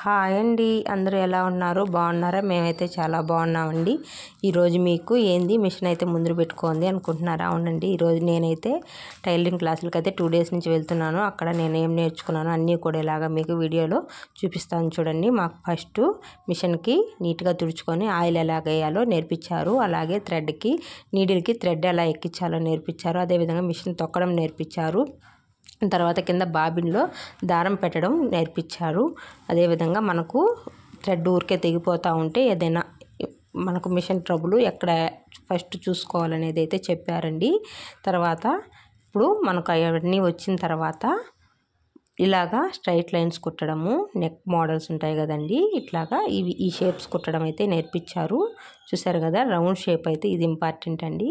Hi అండి, అందరూ ఎలా ఉన్నారు? బాగున్నారా? మేమైతే చాలా బాగున్నామండి. ఈరోజు మీకు ఏంది మిషన్ అయితే ముందు పెట్టుకోండి అనుకుంటున్నారా? అవునండి, ఈరోజు నేనైతే టైలరింగ్ క్లాసులకి అయితే 2 డేస్ నుంచి వెళ్తున్నాను. అక్కడ నేను ఏం నేర్చుకున్నాను అన్నీ కూడా ఇలాగా మీకు వీడియోలో చూపిస్తాను చూడండి. మాకు ఫస్ట్ మిషన్కి నీట్గా తుడుచుకొని ఆయిల్ ఎలా వేయాలో నేర్పించారు. అలాగే నీడిల్కి థ్రెడ్ ఎలా ఎక్కించాలో నేర్పించారు. అదేవిధంగా మిషన్ తొక్కడం నేర్పించారు. తర్వాత కింద బాబిన్లో దారం పెట్టడం నేర్పించారు. అదేవిధంగా మనకు థ్రెడ్ ఊరికే తెగిపోతూ ఉంటే ఏదైనా మనకు మిషన్ ట్రబుల్ ఎక్కడ ఫస్ట్ చూసుకోవాలనేది అయితే చెప్పారండి. తర్వాత ఇప్పుడు మనకు అవన్నీ వచ్చిన తర్వాత ఇలాగా స్ట్రైట్ లైన్స్ కుట్టడము, నెక్ మోడల్స్ ఉంటాయి కదండి, ఇట్లాగా ఈ షేప్స్ కుట్టడం అయితే నేర్పించారు. చూసారు కదా, రౌండ్ షేప్ అయితే ఇది ఇంపార్టెంట్ అండి.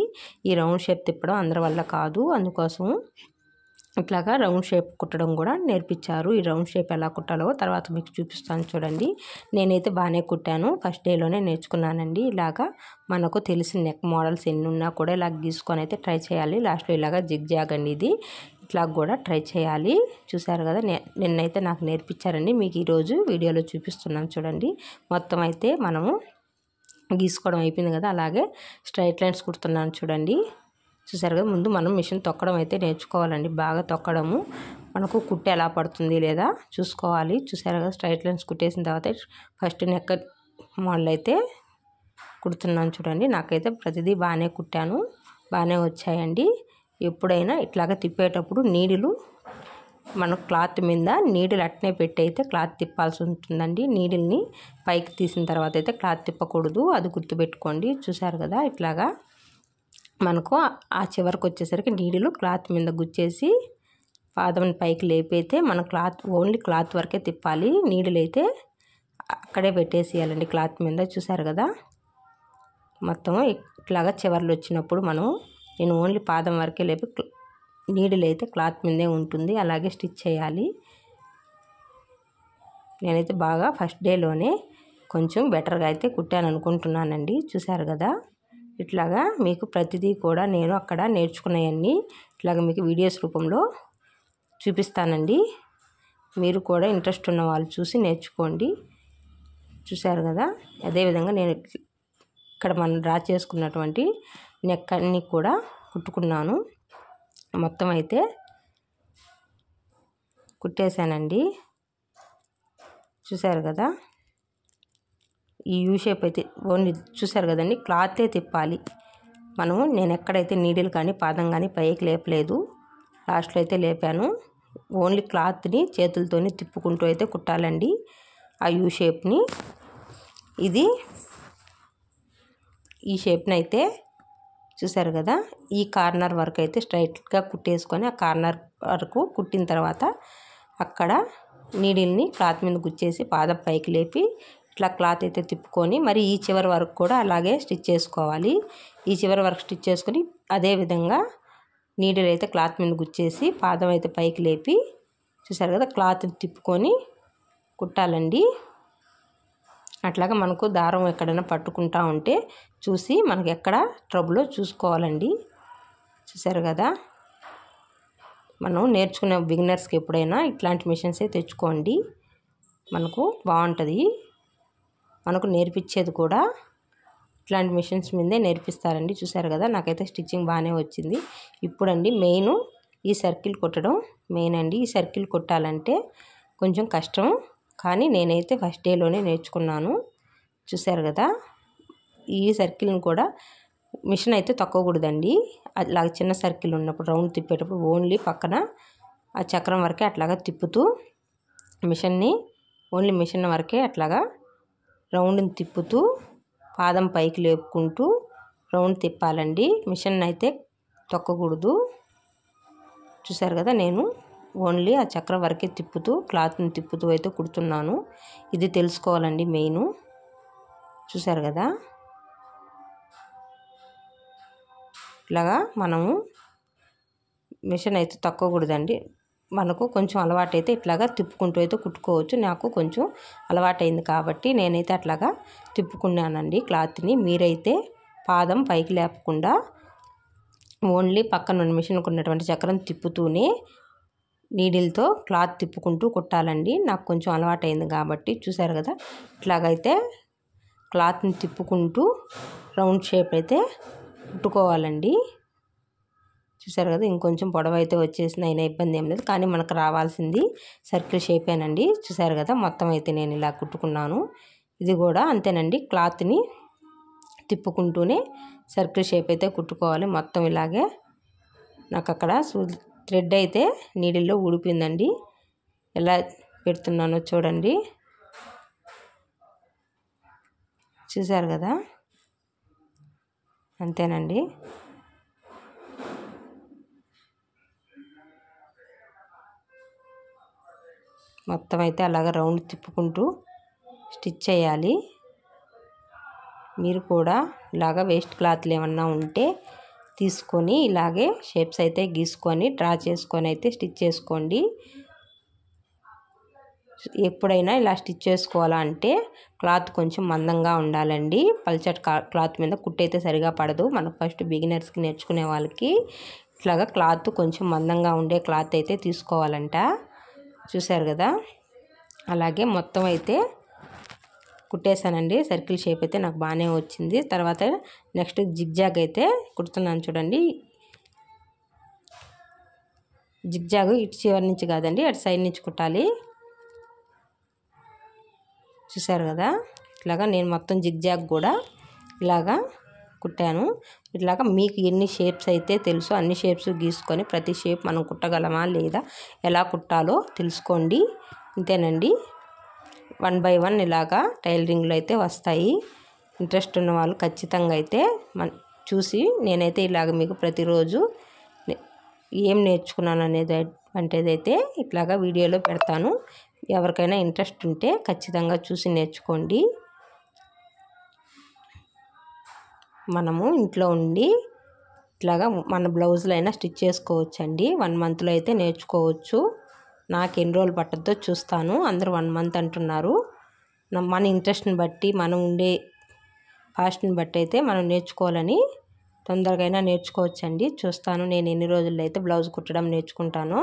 ఈ రౌండ్ షేప్ తిప్పడం అందరి వల్ల కాదు, అందుకోసం ఇట్లాగా రౌండ్ షేప్ కుట్టడం కూడా నేర్పించారు. ఈ రౌండ్ షేప్ ఎలా కుట్టాలో తర్వాత మీకు చూపిస్తాను చూడండి. నేనైతే బాగానే కుట్టాను, ఫస్ట్ డేలోనే నేర్చుకున్నానండి. ఇలాగా మనకు తెలిసిన నెక్ మోడల్స్ ఎన్ని ఉన్నా కూడా ఇలా గీసుకొని అయితే ట్రై చేయాలి. లాస్ట్లో ఇలాగా జిగ్జాగ్ అండి, ఇది ఇట్లా కూడా ట్రై చేయాలి. చూసారు కదా, నిన్నైతే నాకు నేర్పించారండి. మీకు ఈరోజు వీడియోలో చూపిస్తున్నాను చూడండి. మొత్తం అయితే మనము గీసుకోవడం అయిపోయింది కదా, అలాగే స్ట్రైట్ లైన్స్ కుడుతున్నాను చూడండి. చూసారు కదా, ముందు మనం మిషన్ తొక్కడం అయితే నేర్చుకోవాలండి. బాగా తొక్కడము, మనకు కుట్టు ఎలా పడుతుంది లేదా చూసుకోవాలి. చూసారు కదా, స్ట్రైట్ లైన్స్ కుట్టేసిన తర్వాత ఫస్ట్ నెక్ మోడల్ అయితే కుడుతున్నాను చూడండి. నాకైతే ప్రతిదీ బాగానే కుట్టాను, బాగానే వచ్చాయండి. ఎప్పుడైనా ఇట్లాగా తిప్పేటప్పుడు నీడిలు మన క్లాత్ మీద నీడిల్ అట్నే పెట్టి అయితే క్లాత్ తిప్పాల్సి ఉంటుందండి. నీడిల్ని పైకి తీసిన తర్వాత అయితే క్లాత్ తిప్పకూడదు, అది గుర్తుపెట్టుకోండి. చూసారు కదా, ఇట్లాగా మనకు ఆ చివరికి వచ్చేసరికి నీడిలు క్లాత్ మీద గుచ్చేసి పాదం పైకి లేపైతే మన ఓన్లీ క్లాత్ వరకే తిప్పాలి. నీడిలు అయితే అక్కడే పెట్టేసేయాలండి క్లాత్ మీద. చూసారు కదా, మొత్తం ఇట్లాగా చివర్లు వచ్చినప్పుడు నేను ఓన్లీ పాదం వరకే లేపి నీడిలు అయితే క్లాత్ మీదే ఉంటుంది, అలాగే స్టిచ్ చేయాలి. నేనైతే బాగా ఫస్ట్ డేలోనే కొంచెం బెటర్గా అయితే కుట్టాను అనుకుంటున్నానండి. చూసారు కదా, ఇట్లాగా మీకు ప్రతిదీ కూడా నేను అక్కడ నేర్చుకునేవన్నీ ఇట్లాగ మీకు వీడియోస్ రూపంలో చూపిస్తానండి. మీరు కూడా ఇంట్రెస్ట్ ఉన్న వాళ్ళు చూసి నేర్చుకోండి. చూసారు కదా, అదేవిధంగా నేను ఇక్కడ మనం డ్రా చేసుకున్నటువంటి నెక్ అన్నీ కూడా కుట్టుకున్నాను. మొత్తం అయితే కుట్టేశానండి. చూసారు కదా, ఈ యూ షేప్ అయితే ఓన్లీ చూసారు కదండి, క్లాతే తిప్పాలి నేను ఎక్కడైతే నీడిల్ కానీ పాదం కానీ పైకి లేపలేదు, లాస్ట్లో అయితే లేపాను. ఓన్లీ క్లాత్ని చేతులతోనే తిప్పుకుంటూ అయితే కుట్టాలండి ఆ యూ షేప్ని. ఈ షేప్ని అయితే చూసారు కదా, ఈ కార్నర్ వరకు అయితే స్ట్రైట్గా కుట్టేసుకొని ఆ కార్నర్ వరకు కుట్టిన తర్వాత అక్కడ నీడిల్ని క్లాత్ మీద గుచ్చేసి పాదం పైకి లేపి ఇట్లా క్లాత్ అయితే తిప్పుకొని మరి ఈ చివరి వరకు కూడా అలాగే స్టిచ్ చేసుకోవాలి. ఈ చివరి వరకు స్టిచ్ చేసుకొని అదేవిధంగా నీడిల్ అయితే క్లాత్ మీద గుచ్చేసి పాదం అయితే పైకి లేపి చూసారు కదా, క్లాత్ తిప్పుకొని కుట్టాలండి. అట్లాగా మనకు దారం ఎక్కడైనా పట్టుకుంటా ఉంటే చూసి మనకి ఎక్కడ ట్రబుల్ చూసుకోవాలండి. చూసారు కదా, మనం నేర్చుకునే బిగినర్స్కి ఎప్పుడైనా ఇట్లాంటి మిషన్సే తెచ్చుకోండి, మనకు బాగుంటుంది. మనకు నేర్పించేది కూడా ఇట్లాంటి మిషన్స్ మీదే నేర్పిస్తారండి. చూసారు కదా, నాకైతే స్టిచ్చింగ్ బాగానే వచ్చింది. ఇప్పుడండి మెయిన్ ఈ సర్కిల్ కుట్టడం మెయిన్ అండి. ఈ సర్కిల్ కుట్టాలంటే కొంచెం కష్టం, కానీ నేనైతే ఫస్ట్ డేలోనే నేర్చుకున్నాను. చూసారు కదా, ఈ సర్కిల్ని కూడా మిషన్ అయితే తొక్కకూడదండి. అట్లాగ చిన్న సర్కిల్ ఉన్నప్పుడు రౌండ్ తిప్పేటప్పుడు ఓన్లీ పక్కన ఆ చక్రం వరకే అట్లాగా తిప్పుతూ ఓన్లీ మిషన్ వరకే అట్లాగా రౌండ్ని తిప్పుతూ పాదం పైకి లేపుకుంటూ రౌండ్ తిప్పాలండి. మిషన్ అయితే తొక్కకూడదు. చూసారు కదా, నేను ఓన్లీ ఆ చక్రం వరకే తిప్పుతూ క్లాత్ని తిప్పుతూ అయితే కుడుతున్నాను. ఇది తెలుసుకోవాలండి మెయిన్. చూసారు కదా, ఇట్లాగా మనము మిషన్ అయితే తొక్కకూడదండి. మనకు కొంచెం అలవాటు అయితే ఇట్లాగా తిప్పుకుంటూ అయితే కుట్టుకోవచ్చు. నాకు కొంచెం అలవాటైంది కాబట్టి నేనైతే అట్లాగా తిప్పుకున్నానండి క్లాత్ని. మీరైతే పాదం పైకి లేపకుండా ఓన్లీ పక్కన మిషన్కి ఉన్నటువంటి చక్రం తిప్పుతూనే నీడిల్తో క్లాత్ తిప్పుకుంటూ కుట్టాలండి. నాకు కొంచెం అలవాటైంది కాబట్టి చూసారు కదా, ఇట్లాగైతే క్లాత్ని తిప్పుకుంటూ రౌండ్ షేప్ అయితే కుట్టుకోవాలండి. చూసారు కదా, ఇంకొంచెం పొడవు అయితే వచ్చేసింది, అయినా ఇబ్బంది ఏం లేదు. కానీ మనకు రావాల్సింది సర్కిల్ షేపేనండి. చూసారు కదా, మొత్తం అయితే నేను ఇలా కుట్టుకున్నాను. ఇది కూడా అంతేనండి, క్లాత్ని తిప్పుకుంటూనే సర్కిల్ షేప్ అయితే కుట్టుకోవాలి. మొత్తం ఇలాగే నాకు అక్కడ థ్రెడ్ అయితే నీడిల్లో ఊడిపోయిందండి. ఎలా పెడుతున్నానో చూడండి. చూసారు కదా, అంతేనండి. మొత్తం అయితే అలాగ రౌండ్ తిప్పుకుంటూ స్టిచ్ చేయాలి. మీరు కూడా ఇలాగ వేస్ట్ క్లాత్లు ఏమన్నా ఉంటే తీసుకొని ఇలాగే షేప్స్ అయితే గీసుకొని డ్రా చేసుకొని అయితే స్టిచ్ చేసుకోండి. ఎప్పుడైనా ఇలా స్టిచ్ చేసుకోవాలంటే క్లాత్ కొంచెం మందంగా ఉండాలండి. పల్చటి క్లాత్ మీద కుట్టయితే సరిగా పడదు. మనకు ఫస్ట్ బిగినర్స్కి నేర్చుకునే వాళ్ళకి ఇట్లాగా క్లాత్ కొంచెం మందంగా ఉండే క్లాత్ అయితే తీసుకోవాలంట. చూసారు కదా, అలాగే మొత్తం అయితే కుట్టేశానండి. సర్కిల్ షేప్ అయితే నాకు బాగానే వచ్చింది. తర్వాత నెక్స్ట్ జిగ్జాగ్ అయితే కుడుతున్నాను చూడండి. జిగ్జాగ్ ఇటు చివరి నుంచి కాదండి, అటు సైడ్ నుంచి కుట్టాలి. చూసారు కదా, ఇట్లాగా నేను మొత్తం జిగ్జాగ్ కూడా ఇలాగా కుట్టాను. ఇట్లాగా మీకు ఎన్ని షేప్స్ అయితే తెలుసో అన్ని షేప్స్ గీసుకొని ప్రతి షేప్ మనం కుట్టగలమా లేదా, ఎలా కుట్టాలో తెలుసుకోండి. అంతేనండి, 1 by 1 ఇలాగా టైలరింగ్లో అయితే వస్తాయి. ఇంట్రెస్ట్ ఉన్న వాళ్ళు ఖచ్చితంగా అయితే చూసి, నేనైతే ఇలాగ మీకు ప్రతిరోజు ఏం నేర్చుకున్నాను అనేదైతే ఇట్లాగా వీడియోలో పెడతాను. ఎవరికైనా ఇంట్రెస్ట్ ఉంటే ఖచ్చితంగా చూసి నేర్చుకోండి. మనము ఇంట్లో ఉండి ఇట్లాగా మన బ్లౌజులు అయినా స్టిచ్ చేసుకోవచ్చండి. 1 monthలో అయితే నేర్చుకోవచ్చు. నాకు ఎన్ని రోజులు పట్టద్దో చూస్తాను. అందరూ 1 month అంటున్నారు. మన ఇంట్రెస్ట్ని బట్టి, మనం ఉండే ఫాస్ట్ని బట్టి అయితే మనం నేర్చుకోవాలని తొందరగా అయినా నేర్చుకోవచ్చండి. చూస్తాను నేను ఎన్ని రోజుల్లో అయితే బ్లౌజ్ కుట్టడం నేర్చుకుంటాను.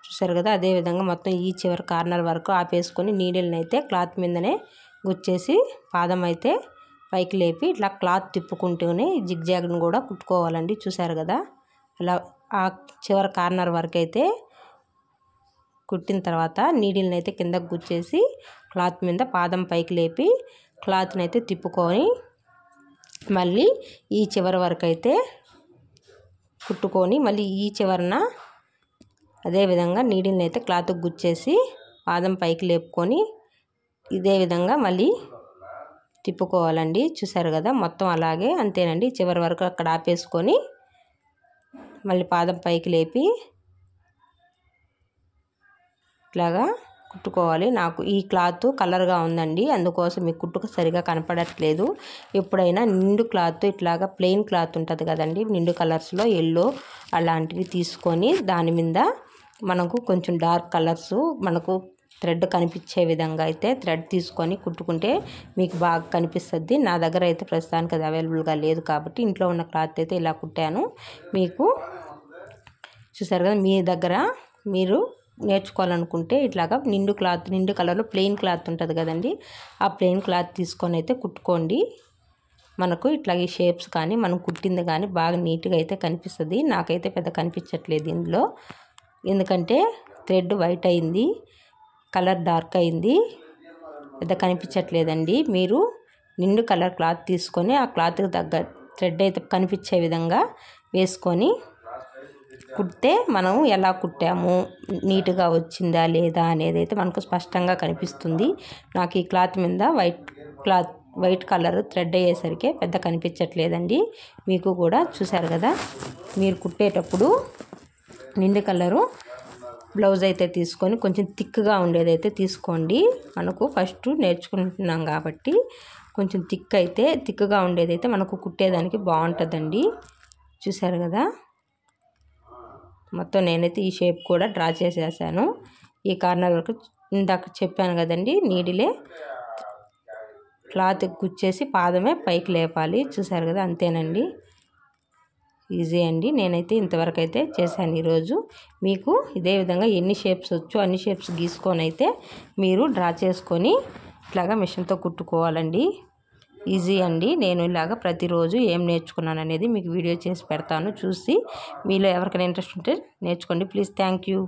చూసారు కదా, అదేవిధంగా మొత్తం ఈ చివరి కార్నర్ వరకు ఆపేసుకొని నీడిల్ని అయితే క్లాత్ మీదనే గుచ్చేసి పాదం అయితే పైకి లేపి ఇట్లా క్లాత్ తిప్పుకుంటూనే జిగ్జాగ్ని కూడా కుట్టుకోవాలండి. చూసారు కదా, అలా ఆ చివరి కార్నర్ వరకు అయితే కుట్టిన తర్వాత నీడిల్ని అయితే కిందకు గుచ్చేసి క్లాత్ మీద పాదం పైకి లేపి క్లాత్ని అయితే తిప్పుకొని మళ్ళీ ఈ చివరి వరకు అయితే కుట్టుకొని మళ్ళీ ఈ చివరన అదేవిధంగా నీడిల్ని అయితే క్లాత్కి గుచ్చేసి పాదం పైకి లేపుకొని ఇదే విధంగా మళ్ళీ తిప్పుకోవాలండి. చూసారు కదా, మొత్తం అలాగే అంతేనండి. చివరి వరకు అక్కడ ఆపేసుకొని మళ్ళీ పాదం పైకి లేపి ఇట్లాగా కుట్టుకోవాలి. నాకు ఈ క్లాత్ కలర్గా ఉందండి, అందుకోసం మీ కుట్టుకు సరిగా కనపడట్లేదు. ఎప్పుడైనా నిండు క్లాత్ ఇట్లాగా ప్లెయిన్ క్లాత్ ఉంటుంది కదండి, నిండు కలర్స్లో ఎల్లో అలాంటివి తీసుకొని దాని మీద మనకు కొంచెం డార్క్ కలర్స్ మనకు థ్రెడ్ కనిపించే విధంగా అయితే థ్రెడ్ తీసుకొని కుట్టుకుంటే మీకు బాగా కనిపిస్తుంది. నా దగ్గర అయితే ప్రస్తుతానికి అది అవైలబుల్గా లేదు కాబట్టి ఇంట్లో ఉన్న క్లాత్ అయితే ఇలా కుట్టాను. మీకు చూసారు కదా, మీ దగ్గర మీరు నేర్చుకోవాలనుకుంటే ఇట్లాగా నిండు కలర్లో ప్లెయిన్ క్లాత్ ఉంటుంది కదండి, ఆ ప్లెయిన్ క్లాత్ తీసుకొని అయితే కుట్టుకోండి. మనకు ఇట్లాగే షేప్స్ కానీ మనం కుట్టింది కానీ బాగా నీట్గా అయితే కనిపిస్తుంది. నాకైతే పెద్ద కనిపించట్లేదు ఇందులో, ఎందుకంటే థ్రెడ్ వైట్ అయింది, కలర్ డార్క్ అయింది, పెద్ద కనిపించట్లేదండి. మీరు నిండు కలర్ క్లాత్ తీసుకొని ఆ క్లాత్కి తగ్గ థ్రెడ్ అయితే కనిపించే విధంగా వేసుకొని కుడితే మనం ఎలా కుట్టాము, నీట్గా వచ్చిందా లేదా అనేది అయితే మనకు స్పష్టంగా కనిపిస్తుంది. నాకు ఈ క్లాత్ మీద వైట్ కలర్ థ్రెడ్ అయ్యేసరికి పెద్ద కనిపించట్లేదండి. మీకు కూడా చూసారు కదా, మీరు కుట్టేటప్పుడు నిండు కలరు బ్లౌజ్ అయితే తీసుకొని కొంచెం థిక్గా ఉండేదైతే తీసుకోండి. మనకు ఫస్ట్ నేర్చుకుంటున్నాం కాబట్టి కొంచెం థిక్గా ఉండేదైతే మనకు కుట్టేదానికి బాగుంటుందండి. చూసారు కదా, మొత్తం నేనైతే ఈ షేప్ కూడా డ్రా చేసేసాను. ఈ కార్నర్ వరకు ఇందాక చెప్పాను కదండి, నీడిలే క్లాత్ గుచ్చేసి పాదమే పైకి లేపాలి. చూసారు కదా, అంతేనండి. ఈజీ అండి. నేనైతే ఇంతవరకు అయితే చేశాను ఈరోజు. మీకు ఇదే విధంగా ఎన్ని షేప్స్ వచ్చో అన్ని షేప్స్ గీసుకొని అయితే మీరు డ్రా చేసుకొని ఇట్లాగా మిషన్తో కుట్టుకోవాలండి. ఈజీ అండి. నేను ఇలాగా ప్రతిరోజు ఏం నేర్చుకున్నాను అనేది మీకు వీడియో చేసి పెడతాను. చూసి మీలో ఎవరికైనా ఇంట్రెస్ట్ ఉంటే నేర్చుకోండి ప్లీజ్. Thank you.